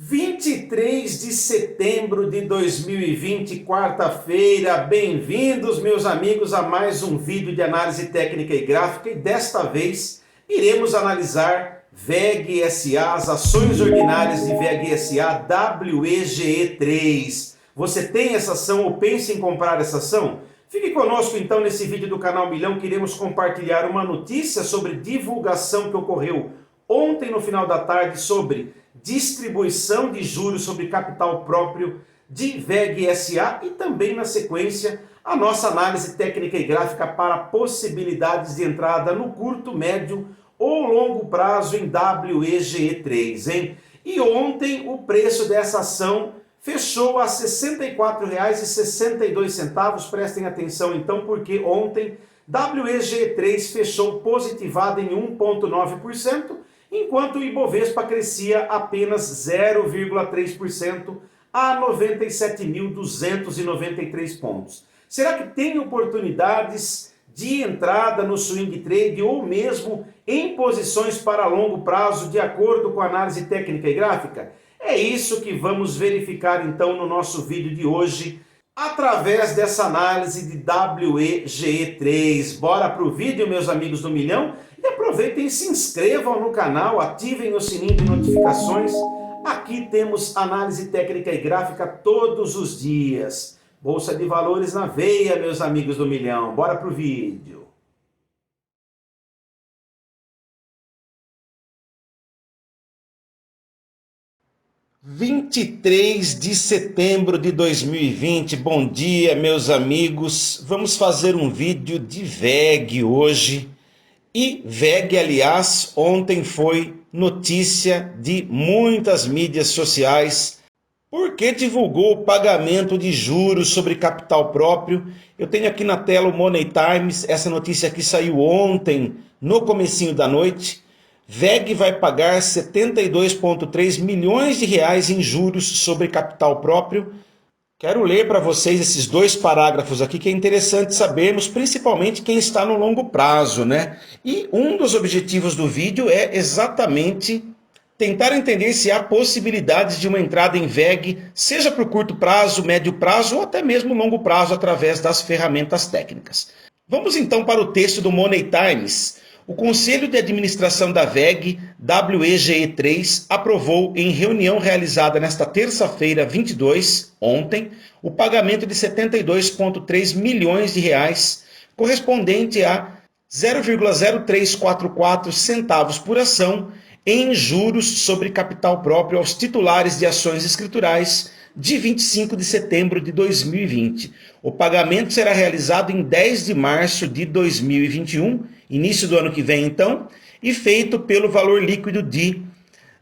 23 de setembro de 2020, quarta-feira. Bem-vindos, meus amigos, a mais um vídeo de análise técnica e gráfica. E desta vez iremos analisar WEG SA, as ações ordinárias de WEG SA WEGE3. Você tem essa ação ou pensa em comprar essa ação? Fique conosco então nesse vídeo do canal Milhão, que iremos compartilhar uma notícia sobre divulgação que ocorreu ontem no final da tarde sobre distribuição de juros sobre capital próprio de WEG SA e também na sequência a nossa análise técnica e gráfica para possibilidades de entrada no curto, médio ou longo prazo em WEGE3, hein? E ontem o preço dessa ação fechou a R$ 64,62, prestem atenção então, porque ontem WEGE3 fechou positivado em 1,9%, enquanto o Ibovespa crescia apenas 0,3% a 97.293 pontos. Será que tem oportunidades de entrada no swing trade ou mesmo em posições para longo prazo de acordo com a análise técnica e gráfica? É isso que vamos verificar então no nosso vídeo de hoje, através dessa análise de WEGE3. Bora para o vídeo, meus amigos do Milhão? E aproveitem e se inscrevam no canal, ativem o sininho de notificações. Aqui temos análise técnica e gráfica todos os dias. Bolsa de valores na veia, meus amigos do Milhão. Bora para o vídeo. (23 de setembro de 2020), bom dia, meus amigos. Vamos fazer um vídeo de WEG hoje. E WEG, aliás, ontem foi notícia de muitas mídias sociais, porque divulgou o pagamento de juros sobre capital próprio. Eu tenho aqui na tela o Money Times, essa notícia aqui saiu ontem, no comecinho da noite. WEG vai pagar 72,3 milhões de reais em juros sobre capital próprio. Quero ler para vocês esses dois parágrafos aqui, que é interessante sabermos, principalmente quem está no longo prazo, né? E um dos objetivos do vídeo é exatamente tentar entender se há possibilidades de uma entrada em WEG, seja para o curto prazo, médio prazo ou até mesmo longo prazo, através das ferramentas técnicas. Vamos então para o texto do Money Times. O Conselho de Administração da WEG, WEGE3, aprovou em reunião realizada nesta terça-feira, 22, ontem, o pagamento de 72,3 milhões de reais, correspondente a 0,0344 centavos por ação, em juros sobre capital próprio aos titulares de ações escriturais de 25 de setembro de 2020. O pagamento será realizado em 10 de março de 2021, início do ano que vem então, e feito pelo valor líquido de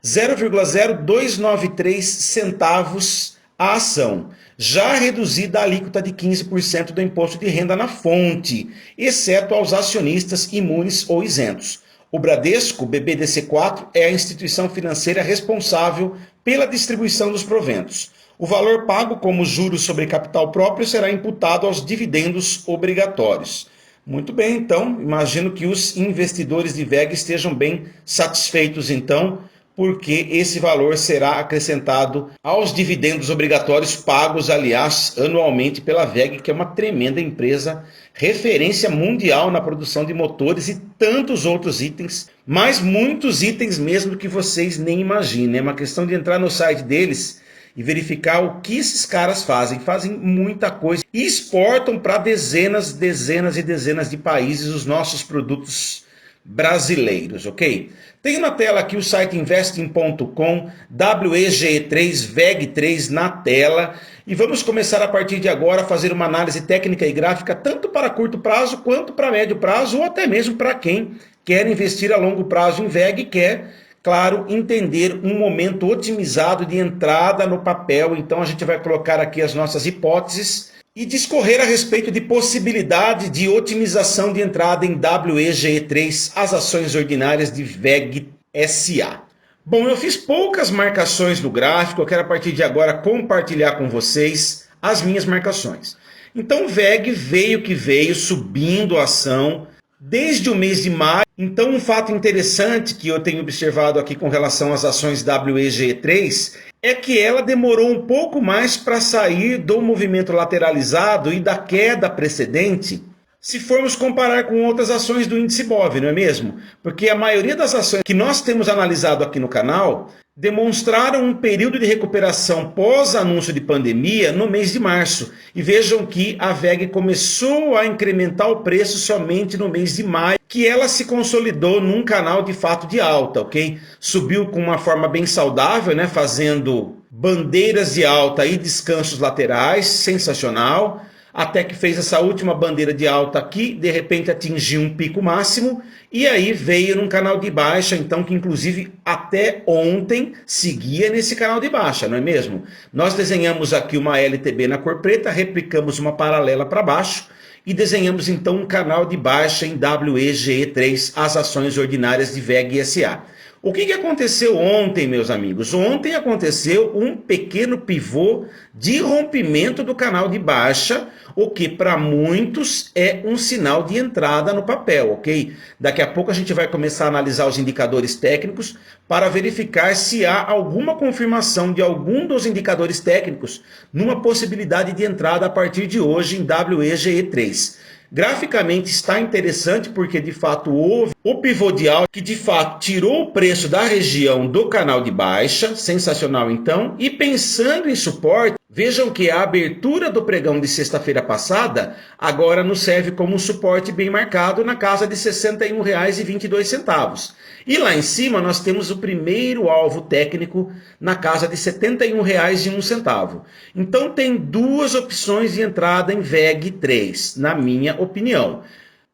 0,0293 centavos a ação, já reduzida a alíquota de 15% do imposto de renda na fonte, exceto aos acionistas imunes ou isentos. O Bradesco, BBDC4, é a instituição financeira responsável pela distribuição dos proventos. O valor pago como juros sobre capital próprio será imputado aos dividendos obrigatórios. Muito bem, então, imagino que os investidores de WEG estejam bem satisfeitos, então, porque esse valor será acrescentado aos dividendos obrigatórios pagos, aliás, anualmente pela WEG, que é uma tremenda empresa, referência mundial na produção de motores e tantos outros itens, mas muitos itens mesmo que vocês nem imaginem. É uma questão de entrar no site deles e verificar o que esses caras fazem. Fazem muita coisa e exportam para dezenas e dezenas de países os nossos produtos brasileiros, ok? Tenho na tela aqui o site investing.com, WEGE3, WEG3 na tela. E vamos começar a partir de agora a fazer uma análise técnica e gráfica tanto para curto prazo quanto para médio prazo, ou até mesmo para quem quer investir a longo prazo em WEG e quer, claro, entender um momento otimizado de entrada no papel. Então a gente vai colocar aqui as nossas hipóteses e discorrer a respeito de possibilidade de otimização de entrada em WEGE3, as ações ordinárias de WEG SA. Bom, eu fiz poucas marcações no gráfico, eu quero a partir de agora compartilhar com vocês as minhas marcações. Então WEG veio que veio, subindo a ação desde o mês de maio. Então, um fato interessante que eu tenho observado aqui com relação às ações WEG3 é que ela demorou um pouco mais para sair do movimento lateralizado e da queda precedente, se formos comparar com outras ações do índice BOV, não é mesmo? Porque a maioria das ações que nós temos analisado aqui no canal demonstraram um período de recuperação pós-anúncio de pandemia no mês de março. E vejam que a VEG começou a incrementar o preço somente no mês de maio, que ela se consolidou num canal de fato de alta, ok? Subiu com uma forma bem saudável, né? Fazendo bandeiras de alta e descansos laterais, sensacional. Até que fez essa última bandeira de alta aqui, de repente atingiu um pico máximo, e aí veio num canal de baixa, então que inclusive até ontem seguia nesse canal de baixa, não é mesmo? Nós desenhamos aqui uma LTB na cor preta, replicamos uma paralela para baixo, e desenhamos então um canal de baixa em WEGE3, as ações ordinárias de VEG SA. O que aconteceu ontem, meus amigos? Ontem aconteceu um pequeno pivô de rompimento do canal de baixa, o que para muitos é um sinal de entrada no papel, ok? Daqui a pouco a gente vai começar a analisar os indicadores técnicos para verificar se há alguma confirmação de algum dos indicadores técnicos numa possibilidade de entrada a partir de hoje em WEGE3. Graficamente está interessante porque de fato houve o pivô de alta que de fato tirou o preço da região do canal de baixa, sensacional então, e pensando em suporte, vejam que a abertura do pregão de sexta-feira passada agora nos serve como um suporte bem marcado na casa de R$ 61,22. E lá em cima nós temos o primeiro alvo técnico na casa de R$ 71,01. Então tem duas opções de entrada em VEG3, na minha opinião.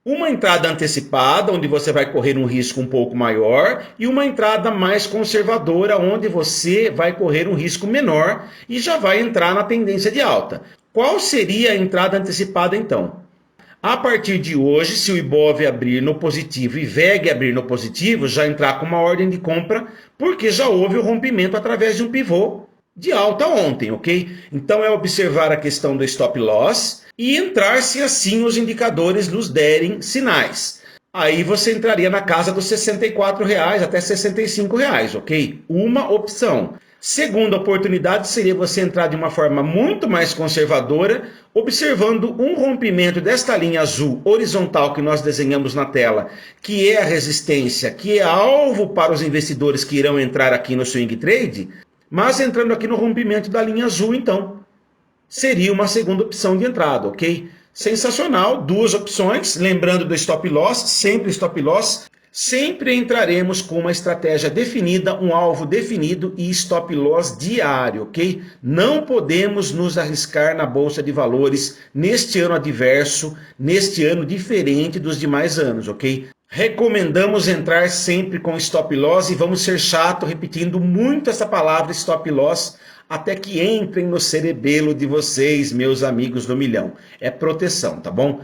Uma entrada antecipada, onde você vai correr um risco um pouco maior, e uma entrada mais conservadora, onde você vai correr um risco menor e já vai entrar na tendência de alta. Qual seria a entrada antecipada então? A partir de hoje, se o IBOV abrir no positivo e VEG abrir no positivo, já entrar com uma ordem de compra, porque já houve o rompimento através de um pivô de alta ontem, ok? Então é observar a questão do stop loss e entrar se assim os indicadores nos derem sinais. Aí você entraria na casa dos R$ 64 até R$ 65, ok? Uma opção. Segunda oportunidade seria você entrar de uma forma muito mais conservadora, observando um rompimento desta linha azul horizontal que nós desenhamos na tela, que é a resistência, que é alvo para os investidores que irão entrar aqui no swing trade, mas entrando aqui no rompimento da linha azul, então, seria uma segunda opção de entrada, ok? Sensacional, duas opções, lembrando do stop loss, sempre stop loss. Sempre entraremos com uma estratégia definida, um alvo definido e stop loss diário, ok? Não podemos nos arriscar na Bolsa de Valores neste ano adverso, neste ano diferente dos demais anos, ok? Recomendamos entrar sempre com stop loss e vamos ser chato repetindo muito essa palavra stop loss até que entrem no cerebelo de vocês, meus amigos do milhão. É proteção, tá bom?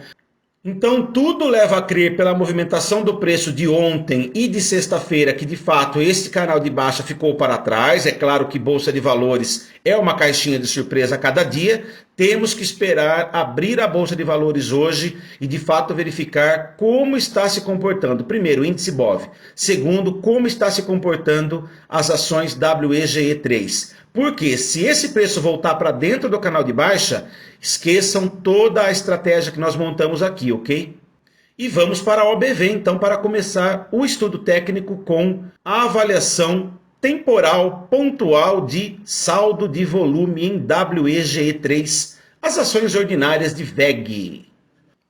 Então tudo leva a crer pela movimentação do preço de ontem e de sexta-feira que de fato este canal de baixa ficou para trás. É claro que Bolsa de Valores é uma caixinha de surpresa a cada dia. Temos que esperar abrir a Bolsa de Valores hoje e de fato verificar como está se comportando. Primeiro, o índice BOV. Segundo, como está se comportando as ações WEGE3. Porque se esse preço voltar para dentro do canal de baixa, esqueçam toda a estratégia que nós montamos aqui, ok? E vamos para a OBV, então, para começar o estudo técnico com a avaliação temporal pontual de saldo de volume em WEGE3, as ações ordinárias de VEG.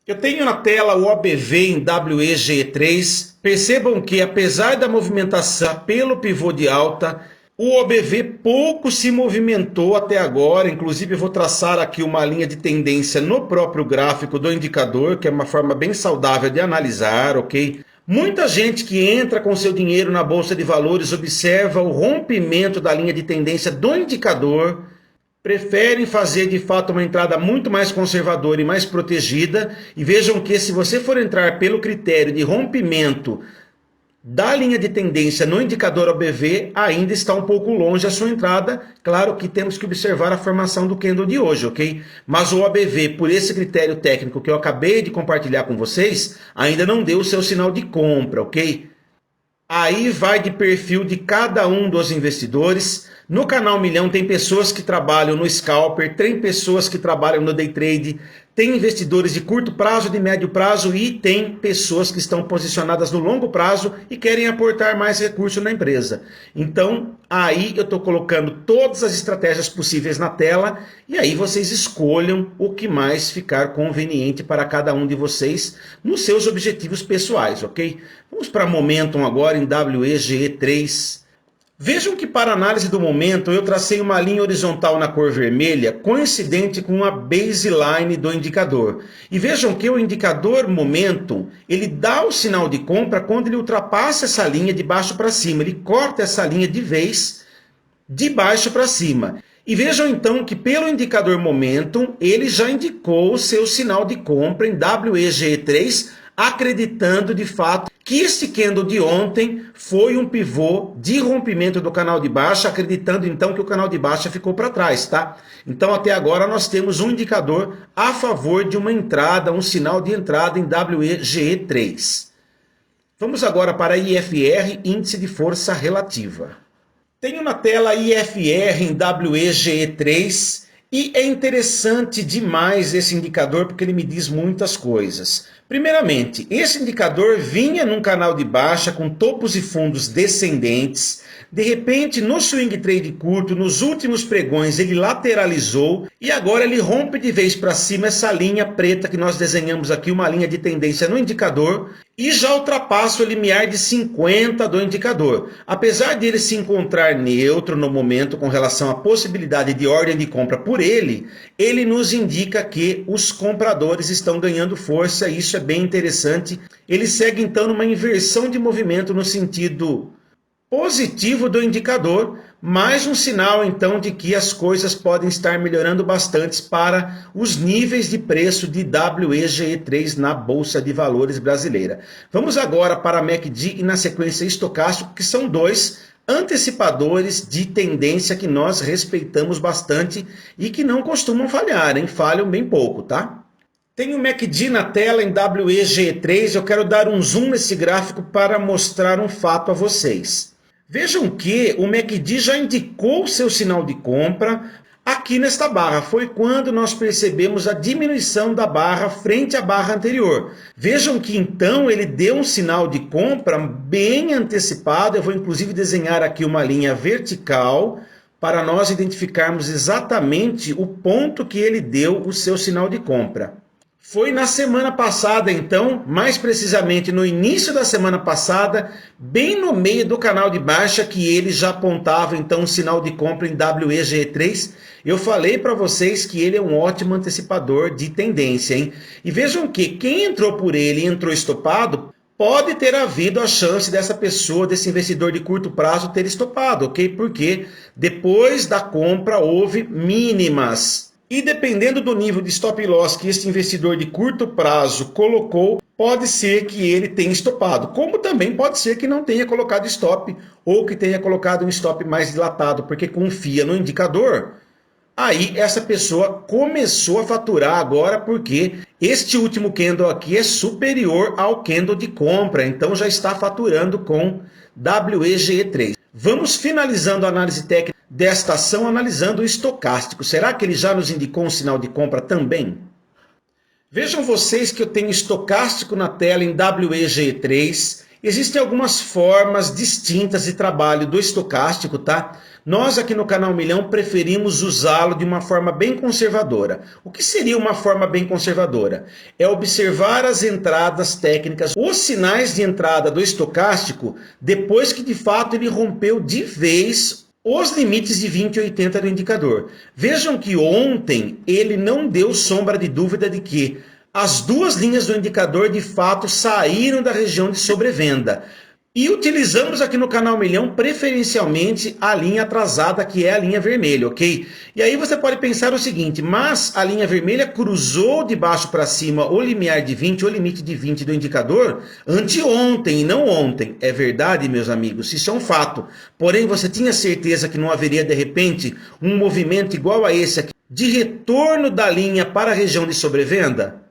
Eu tenho na tela o OBV em WEGE3. Percebam que, apesar da movimentação pelo pivô de alta, o OBV pouco se movimentou até agora, inclusive eu vou traçar aqui uma linha de tendência no próprio gráfico do indicador, que é uma forma bem saudável de analisar, ok? Muita gente que entra com seu dinheiro na Bolsa de Valores observa o rompimento da linha de tendência do indicador, preferem fazer de fato uma entrada muito mais conservadora e mais protegida, e vejam que se você for entrar pelo critério de rompimento da linha de tendência no indicador OBV, ainda está um pouco longe a sua entrada. Claro que temos que observar a formação do candle de hoje, ok? Mas o OBV, por esse critério técnico que eu acabei de compartilhar com vocês, ainda não deu o seu sinal de compra, ok? Aí vai de perfil de cada um dos investidores. No canal Milhão tem pessoas que trabalham no scalper, tem pessoas que trabalham no day trade, tem investidores de curto prazo, de médio prazo e tem pessoas que estão posicionadas no longo prazo e querem aportar mais recurso na empresa. Então, aí eu estou colocando todas as estratégias possíveis na tela e aí vocês escolham o que mais ficar conveniente para cada um de vocês nos seus objetivos pessoais, ok? Vamos para Momentum agora em WEGE3. Vejam que para análise do momento eu tracei uma linha horizontal na cor vermelha coincidente com a baseline do indicador. E vejam que o indicador Momentum, ele dá o sinal de compra quando ele ultrapassa essa linha de baixo para cima. Ele corta essa linha de vez de baixo para cima. E vejam então que pelo indicador Momentum, ele já indicou o seu sinal de compra em WEGE3, acreditando de fato que este candle de ontem foi um pivô de rompimento do canal de baixa, acreditando então que o canal de baixa ficou para trás, tá? Então até agora nós temos um indicador a favor de uma entrada, um sinal de entrada em WEGE3. Vamos agora para IFR, Índice de Força Relativa. Tenho na tela IFR em WEGE3 e é interessante demais esse indicador porque ele me diz muitas coisas. Primeiramente, esse indicador vinha num canal de baixa com topos e fundos descendentes. De repente, no swing trade curto, nos últimos pregões, ele lateralizou e agora ele rompe de vez para cima essa linha preta que nós desenhamos aqui, uma linha de tendência no indicador, e já ultrapassa o limiar de 50 do indicador. Apesar de ele se encontrar neutro no momento com relação à possibilidade de ordem de compra por ele, ele nos indica que os compradores estão ganhando força e isso é bem interessante. Ele segue então numa inversão de movimento no sentido positivo do indicador, mais um sinal então de que as coisas podem estar melhorando bastante para os níveis de preço de WEGE3 na Bolsa de Valores brasileira. Vamos agora para a MACD e na sequência estocástico, que são dois antecipadores de tendência que nós respeitamos bastante e que não costumam falhar, hein? Falham bem pouco, tá? Tenho o MACD na tela em WEGE3, eu quero dar um zoom nesse gráfico para mostrar um fato a vocês. Vejam que o MACD já indicou seu sinal de compra aqui nesta barra. Foi quando nós percebemos a diminuição da barra frente à barra anterior. Vejam que então ele deu um sinal de compra bem antecipado. Eu vou inclusive desenhar aqui uma linha vertical para nós identificarmos exatamente o ponto que ele deu o seu sinal de compra. Foi na semana passada, então, mais precisamente no início da semana passada, bem no meio do canal de baixa, que ele já apontava então um sinal de compra em WEGE3. Eu falei para vocês que ele é um ótimo antecipador de tendência, hein? E vejam que quem entrou por ele e entrou estopado, pode ter havido a chance dessa pessoa, desse investidor de curto prazo ter estopado, ok? Porque depois da compra houve mínimas. E dependendo do nível de stop loss que este investidor de curto prazo colocou, pode ser que ele tenha estopado, como também pode ser que não tenha colocado stop ou que tenha colocado um stop mais dilatado, porque confia no indicador. Aí essa pessoa começou a faturar agora porque este último candle aqui é superior ao candle de compra, então já está faturando com WEGE3. Vamos finalizando a análise técnica desta ação analisando o estocástico. Será que ele já nos indicou um sinal de compra também? Vejam vocês que eu tenho estocástico na tela em WEGE3. Existem algumas formas distintas de trabalho do estocástico, tá? Nós aqui no canal Milhão preferimos usá-lo de uma forma bem conservadora. O que seria uma forma bem conservadora? É observar as entradas técnicas, os sinais de entrada do estocástico, depois que de fato ele rompeu de vez os limites de 20 e 80 do indicador. Vejam que ontem ele não deu sombra de dúvida de que as duas linhas do indicador de fato saíram da região de sobrevenda. E utilizamos aqui no canal Milhão preferencialmente a linha atrasada, que é a linha vermelha, ok? E aí você pode pensar o seguinte, mas a linha vermelha cruzou de baixo para cima o limiar de 20, o limite de 20 do indicador, anteontem e não ontem. É verdade, meus amigos, isso é um fato. Porém, você tinha certeza que não haveria de repente um movimento igual a esse aqui, de retorno da linha para a região de sobrevenda?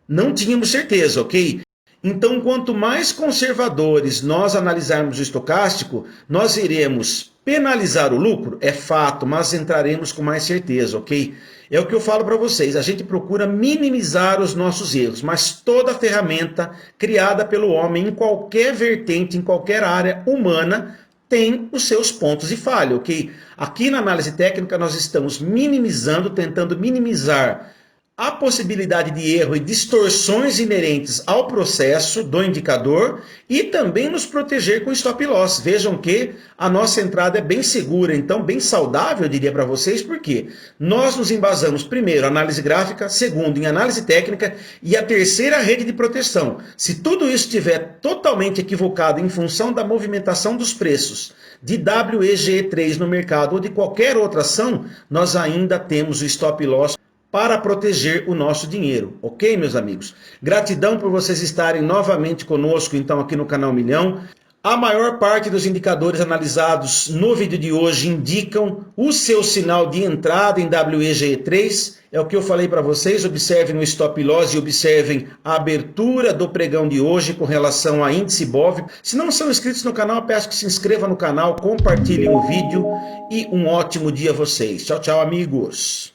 Não tínhamos certeza, ok? Então, quanto mais conservadores nós analisarmos o estocástico, nós iremos penalizar o lucro, é fato, mas entraremos com mais certeza, ok? É o que eu falo para vocês, a gente procura minimizar os nossos erros, mas toda ferramenta criada pelo homem em qualquer vertente, em qualquer área humana, tem os seus pontos de falha, ok? Aqui na análise técnica nós estamos minimizando, tentando minimizar a possibilidade de erro e distorções inerentes ao processo do indicador e também nos proteger com stop loss. Vejam que a nossa entrada é bem segura, então bem saudável, eu diria para vocês, porque nós nos embasamos primeiro em análise gráfica, segundo em análise técnica e a terceira rede de proteção. Se tudo isso estiver totalmente equivocado em função da movimentação dos preços de WEGE3 no mercado ou de qualquer outra ação, nós ainda temos o stop loss para proteger o nosso dinheiro, ok, meus amigos? Gratidão por vocês estarem novamente conosco, então, aqui no canal Milhão. A maior parte dos indicadores analisados no vídeo de hoje indicam o seu sinal de entrada em WEGE3. É o que eu falei para vocês, observem o stop loss e observem a abertura do pregão de hoje com relação a índice BOV. Se não são inscritos no canal, eu peço que se inscrevam no canal, compartilhem o vídeo e um ótimo dia a vocês. Tchau, tchau, amigos!